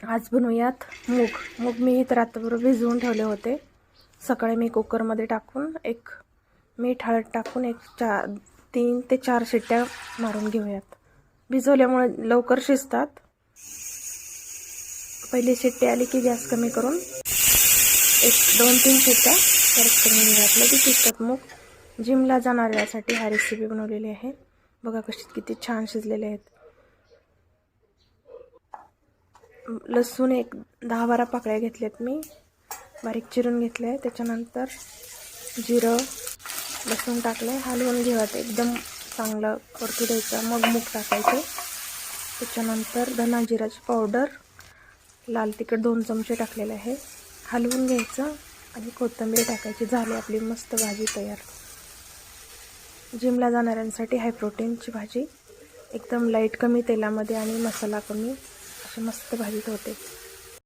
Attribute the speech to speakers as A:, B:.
A: आज बनवूयात मूग मी इथं रात्रभर भिजवून ठेवले होते. सकाळी मी कुकरमध्ये टाकून एक मीठ हळद टाकून 3 ते 4 शिट्ट्या मारून घेऊयात. भिजवल्यामुळे लवकर शिजतात. पहिली शिट्टी आली की गॅस कमी करून 2-3 शिट्ट्या परत करून घेऊयात. लगेच शिजतात मूग. जिमला जाणाऱ्यासाठी हा रेसिपी बनवलेली आहे. बघा किती छान शिजलेले आहेत. लसूण 10-12 पाकळ्या घेतल्यात मी, बारीक चिरून घेतले आहे. त्याच्यानंतर जिरं लसूण टाकले, हलवून घेऊयात. एकदम चांगलं परतू द्यायचं. मग मूग टाकायचे. त्याच्यानंतर धना जिराची पावडर, लाल तिखट 2 चमचे टाकलेले आहे. हलवून घ्यायचं आणि कोथिंबीर टाकायची. झाली आपली मस्त भाजी तयार. जिमला जाणाऱ्यांसाठी हाय प्रोटीनची भाजी, एकदम लाईट, कमी तेलामध्ये आणि मसाला कमी, अशी मस्त भाजी होते.